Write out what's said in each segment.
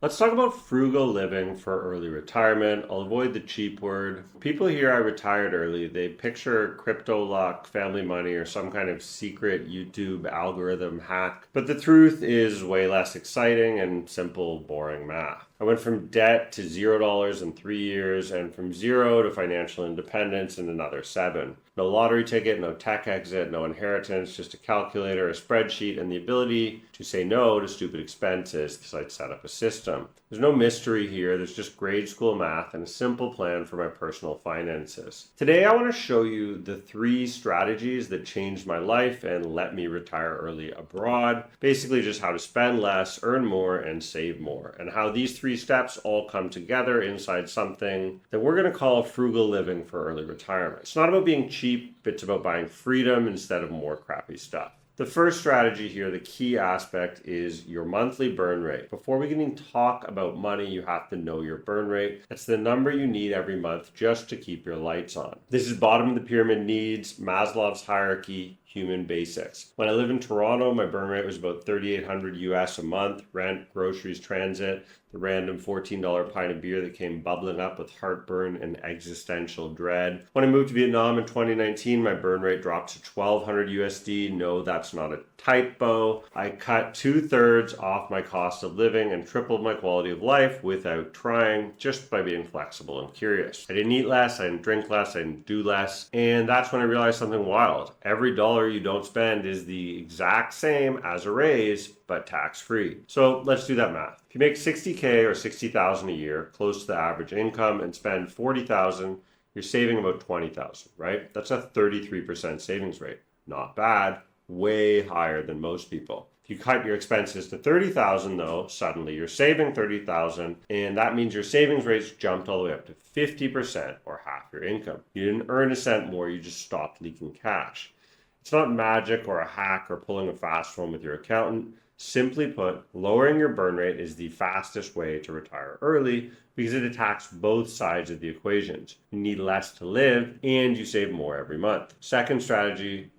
Let's talk about frugal living for early retirement. I'll avoid the cheap word. People hear I retired early, they picture crypto luck, family money, or some kind of secret YouTube algorithm hack. But the truth is way less exciting and simple, boring math. I went from debt to $0 in 3 years and from zero to financial independence in another seven. No lottery ticket, no tech exit, no inheritance, just a calculator, a spreadsheet, and the ability to say no to stupid expenses because I'd set up a system. There's no mystery here, there's just grade school math and a simple plan for my personal finances. Today I want to show you the 3 strategies that changed my life and let me retire early abroad. Basically just how to spend less, earn more, and save more. And how these 3 steps all come together inside something that we're going to call frugal living for early retirement. It's not about being cheap, it's about buying freedom instead of more crappy stuff. The first strategy here, the key aspect, is your monthly burn rate. Before we can even talk about money, you have to know your burn rate. That's the number you need every month just to keep your lights on. This is bottom of the pyramid needs, Maslow's hierarchy, human basics. When I live in Toronto, my burn rate was about $3,800 US a month, rent, groceries, transit, the random $14 pint of beer that came bubbling up with heartburn and existential dread. When I moved to Vietnam in 2019, my burn rate dropped to $1,200 USD. No, that's not a typo. I cut 2/3 off my cost of living and tripled my quality of life without trying, just by being flexible and curious. I didn't eat less, I didn't drink less, I didn't do less, and that's when I realized something wild. Every dollar you don't spend is the exact same as a raise, but tax-free. So let's do that math. If you make 60K or 60,000 a year, close to the average income, and spend 40,000, you're saving about 20,000, right? That's a 33% savings rate. Not bad, way higher than most people. If you cut your expenses to 30,000 though, suddenly you're saving 30,000, and that means your savings rates jumped all the way up to 50% or half your income. You didn't earn a cent more, you just stopped leaking cash. It's not magic or a hack or pulling a fast one with your accountant. Simply put, lowering your burn rate is the fastest way to retire early because it attacks both sides of the equations. You need less to live and you save more every month. Second strategy,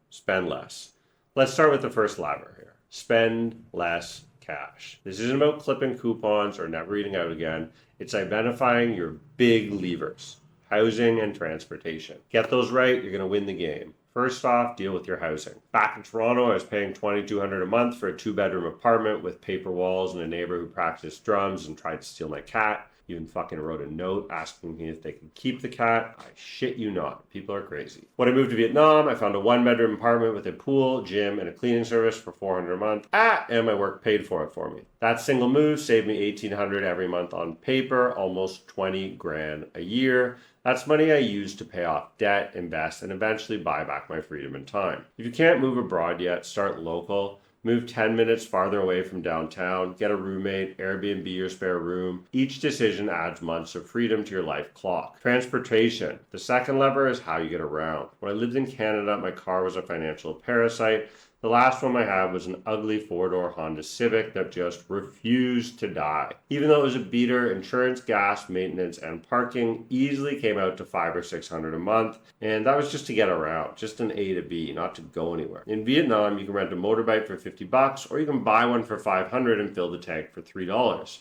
spend less. Let's start with the first lever here. Spend less cash. This isn't about clipping coupons or never eating out again. It's identifying your big levers, housing and transportation. Get those right, you're going to win the game. First off, deal with your housing. Back in Toronto, I was paying $2,200 a month for a 2-bedroom apartment with paper walls and a neighbor who practiced drums and tried to steal my cat. Even fucking wrote a note asking me if they could keep the cat. I shit you not. People are crazy. When I moved to Vietnam, I found a 1-bedroom apartment with a pool, gym, and a cleaning service for $400 a month. And my work paid for it for me. That single move saved me $1,800 every month on paper, almost 20 grand a year. That's money I use to pay off debt, invest, and eventually buy back my freedom and time. If you can't move abroad yet, start local. Move 10 minutes farther away from downtown, get a roommate, Airbnb your spare room. Each decision adds months of freedom to your life clock. Transportation. The second lever is how you get around. When I lived in Canada, my car was a financial parasite. The last one I had was an ugly 4-door Honda Civic that just refused to die. Even though it was a beater, insurance, gas, maintenance, and parking easily came out to $500 or $600 a month, and that was just to get around, just an A to B, not to go anywhere. In Vietnam, you can rent a motorbike for $50, or you can buy one for $500 and fill the tank for $3.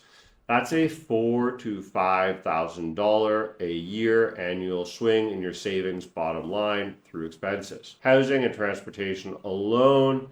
That's a $4,000 to $5,000 a year annual swing in your savings bottom line through expenses. Housing and transportation alone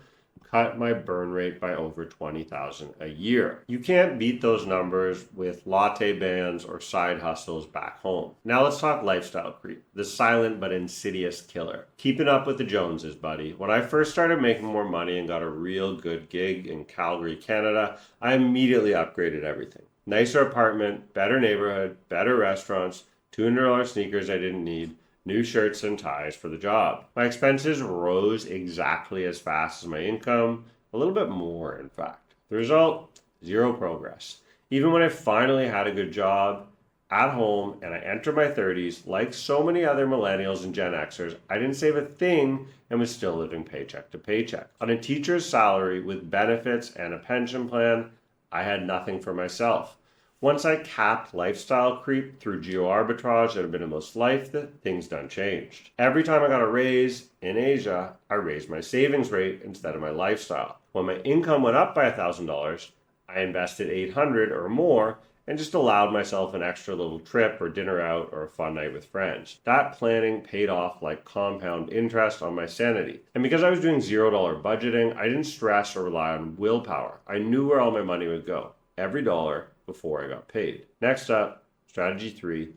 cut my burn rate by over $20,000 a year. You can't beat those numbers with latte bands or side hustles back home. Now let's talk lifestyle creep, the silent but insidious killer. Keeping up with the Joneses, buddy. When I first started making more money and got a real good gig in Calgary, Canada, I immediately upgraded everything. Nicer apartment, better neighborhood, better restaurants, $200 sneakers I didn't need, new shirts and ties for the job. My expenses rose exactly as fast as my income, a little bit more in fact. The result, zero progress. Even when I finally had a good job at home and I entered my 30s, like so many other millennials and Gen Xers, I didn't save a thing and was still living paycheck to paycheck. On a teacher's salary with benefits and a pension plan, I had nothing for myself. Once I capped lifestyle creep through geo-arbitrage at a minimalist life, things done changed. Every time I got a raise in Asia, I raised my savings rate instead of my lifestyle. When my income went up by $1,000, I invested 800 or more and just allowed myself an extra little trip or dinner out or a fun night with friends. That planning paid off like compound interest on my sanity. And because I was doing $0 budgeting, I didn't stress or rely on willpower. I knew where all my money would go, every dollar, before I got paid. Next up, strategy 3,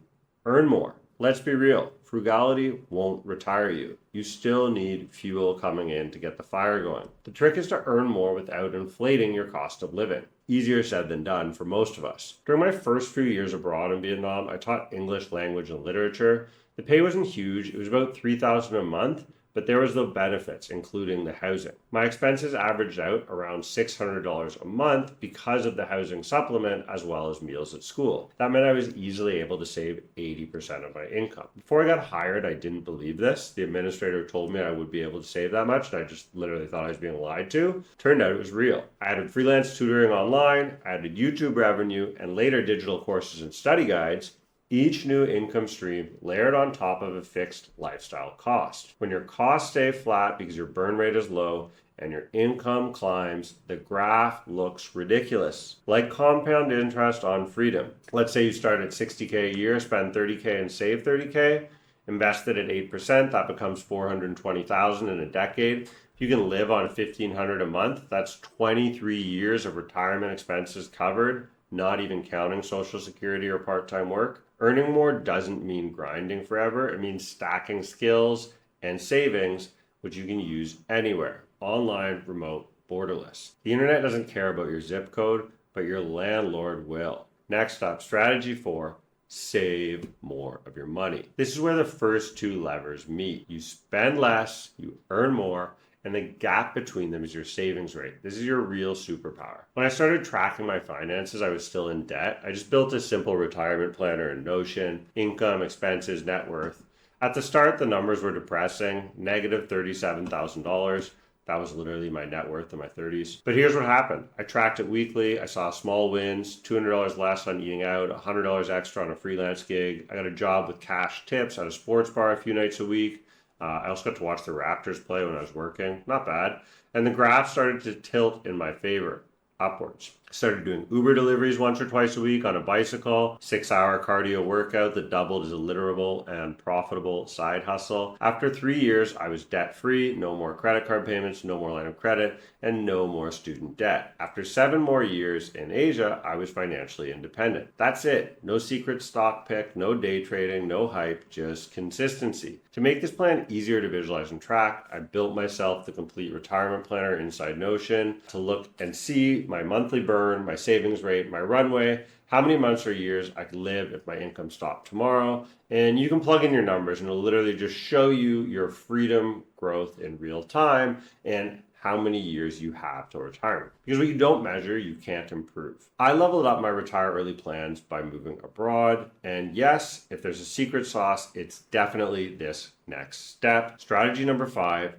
earn more. Let's be real, frugality won't retire you. You still need fuel coming in to get the fire going. The trick is to earn more without inflating your cost of living. Easier said than done for most of us. During my first few years abroad in Vietnam, I taught English language and literature. The pay wasn't huge, it was about $3,000 a month, but there was the benefits, including the housing. My expenses averaged out around $600 a month because of the housing supplement as well as meals at school. That meant I was easily able to save 80% of my income. Before I got hired, I didn't believe this. The administrator told me I would be able to save that much, and I just literally thought I was being lied to. Turned out it was real. I added freelance tutoring online, added YouTube revenue, and later digital courses and study guides. Each new income stream layered on top of a fixed lifestyle cost. When your costs stay flat because your burn rate is low and your income climbs, the graph looks ridiculous. Like compound interest on freedom. Let's say you start at $60K a year, spend $30K and save $30K, invested at 8%, that becomes $420,000 in a decade. If you can live on $1,500 a month, that's 23 years of retirement expenses covered, not even counting Social Security or part-time work. Earning more doesn't mean grinding forever. It means stacking skills and savings, which you can use anywhere, online, remote, borderless. The internet doesn't care about your zip code, but your landlord will. Next up, strategy 4, save more of your money. This is where the first 2 levers meet. You spend less, you earn more, and the gap between them is your savings rate. This is your real superpower. When I started tracking my finances, I was still in debt. I just built a simple retirement planner in Notion, income, expenses, net worth. At the start, the numbers were depressing, negative $37,000. That was literally my net worth in my 30s. But here's what happened. I tracked it weekly. I saw small wins, $200 less on eating out, $100 extra on a freelance gig. I got a job with cash tips at a sports bar a few nights a week. I also got to watch the Raptors play when I was working. Not bad. And the graph started to tilt in my favor, upwards. I started doing Uber deliveries once or twice a week on a bicycle, 6-hour cardio workout that doubled as a literal and profitable side hustle. After 3 years, I was debt-free, no more credit card payments, no more line of credit, and no more student debt. After 7 more years in Asia, I was financially independent. That's it. No secret stock pick, no day trading, no hype, just consistency. To make this plan easier to visualize and track, I built myself the complete retirement planner inside Notion to look and see my monthly burn, my savings rate, my runway, how many months or years I could live if my income stopped tomorrow. And you can plug in your numbers and it'll literally just show you your freedom growth in real time and how many years you have till retirement. Because what you don't measure, you can't improve. I leveled up my retire early plans by moving abroad. And yes, if there's a secret sauce, it's definitely this next step. Strategy number 5,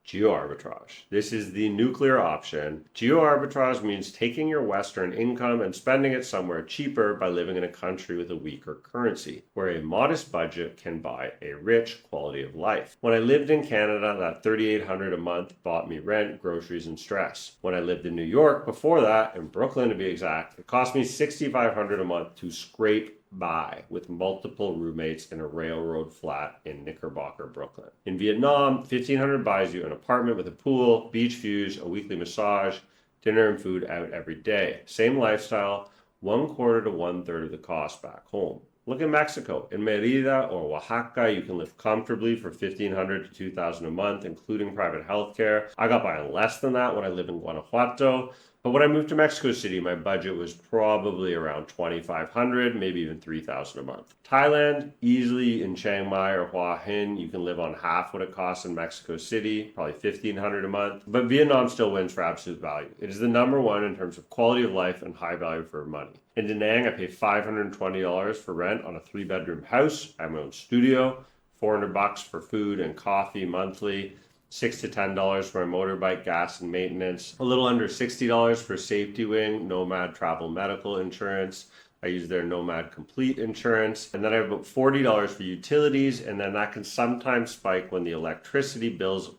geo-arbitrage. This is the nuclear option. Geo-arbitrage means taking your Western income and spending it somewhere cheaper by living in a country with a weaker currency, where a modest budget can buy a rich quality of life. When I lived in Canada, that $3,800 a month bought me rent, groceries, and stress. When I lived in New York, before that, in Brooklyn to be exact, it cost me $6,500 a month to scrape by with multiple roommates in a railroad flat in Knickerbocker, Brooklyn. In Vietnam, $1,500 buys you an apartment with a pool, beach views, a weekly massage, dinner and food out every day. Same lifestyle, 1/4 to 1/3 of the cost back home. Look at Mexico. In Merida or Oaxaca, you can live comfortably for $1,500 to $2,000 a month, including private health care. I got by on less than that when I lived in Guanajuato. But when I moved to Mexico City, my budget was probably around $2,500, maybe even $3,000 a month. Thailand, easily in Chiang Mai or Hua Hin, you can live on half what it costs in Mexico City, probably $1,500 a month. But Vietnam still wins for absolute value. It is the number one in terms of quality of life and high value for money. In Da Nang, I pay $520 for rent on a 3-bedroom house. I have my own studio, $400 for food and coffee monthly. $6 to $10 for a motorbike, gas and maintenance, a little under $60 for Safety Wing, Nomad Travel Medical Insurance. I use their Nomad Complete Insurance. And then I have about $40 for utilities, and then that can sometimes spike when the electricity bills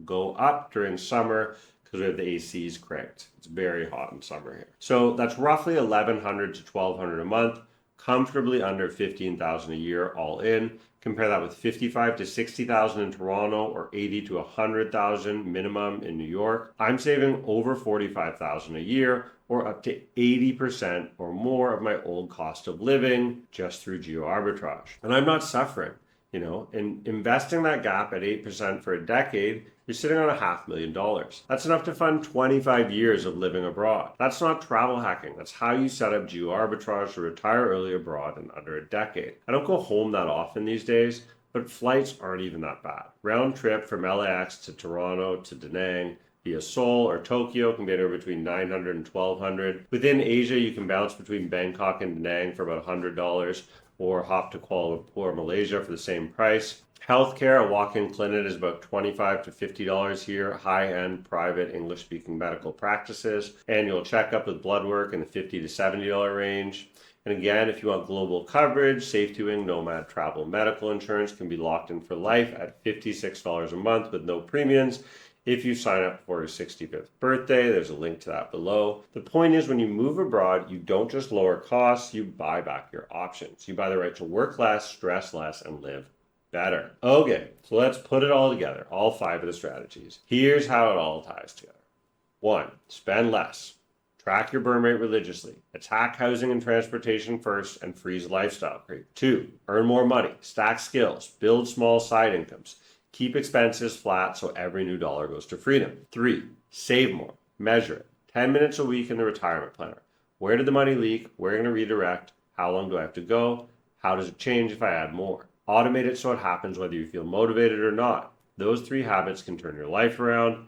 go up during summer because we have the ACs cranked. It's very hot in summer here. So that's roughly 1,100 to 1,200 a month, comfortably under 15,000 a year all in. Compare that with 55 to 60,000 in Toronto or 80 to 100,000 minimum in New York. I'm saving over 45,000 a year or up to 80% or more of my old cost of living just through geo arbitrage. And I'm not suffering. And investing that gap at 8% for a decade, you're sitting on $500,000. That's enough to fund 25 years of living abroad. That's not travel hacking. That's how you set up geo arbitrage to retire early abroad in under a decade. I don't go home that often these days, but flights aren't even that bad. Round trip from LAX to Toronto to Da Nang via Seoul or Tokyo can be anywhere between $900 and $1,200. Within Asia, you can bounce between Bangkok and Da Nang for about $100. Or hop to Kuala Lumpur, Malaysia for the same price. Healthcare, a walk-in clinic is about $25 to $50 here. High-end private English-speaking medical practices. Annual checkup with blood work in the $50 to $70 range. And again, if you want global coverage, Safety Wing Nomad Travel Medical Insurance can be locked in for life at $56 a month with no premiums. If you sign up for your 65th birthday, there's a link to that below. The point is, when you move abroad, you don't just lower costs, you buy back your options. You buy the right to work less, stress less, and live better. Okay, so let's put it all together, all 5 of the strategies. Here's how it all ties together. 1, spend less. Track your burn rate religiously. Attack housing and transportation first and freeze lifestyle creep. 2, earn more money. Stack skills. Build small side incomes. Keep expenses flat so every new dollar goes to freedom. 3, save more. Measure it. 10 minutes a week in the retirement planner. Where did the money leak? Where are you going to redirect? How long do I have to go? How does it change if I add more? Automate it so it happens whether you feel motivated or not. Those 3 habits can turn your life around.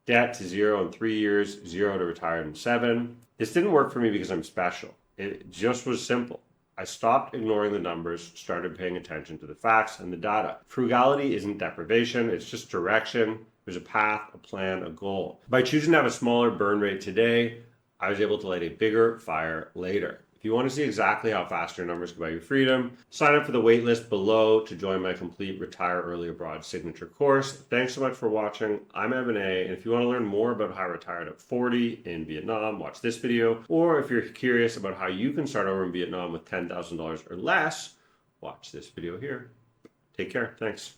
Debt to 0 in 3 years, 0 to retire in 7. This didn't work for me because I'm special. It just was simple. I stopped ignoring the numbers, started paying attention to the facts and the data. Frugality isn't deprivation, it's just direction. There's a path, a plan, a goal. By choosing to have a smaller burn rate today, I was able to light a bigger fire later. If you want to see exactly how fast your numbers can buy you freedom, sign up for the waitlist below to join my complete Retire Early Abroad signature course. Thanks so much for watching. I'm Evan A. And if you want to learn more about how I retired at 40 in Vietnam, watch this video. Or if you're curious about how you can start over in Vietnam with $10,000 or less, watch this video here. Take care. Thanks.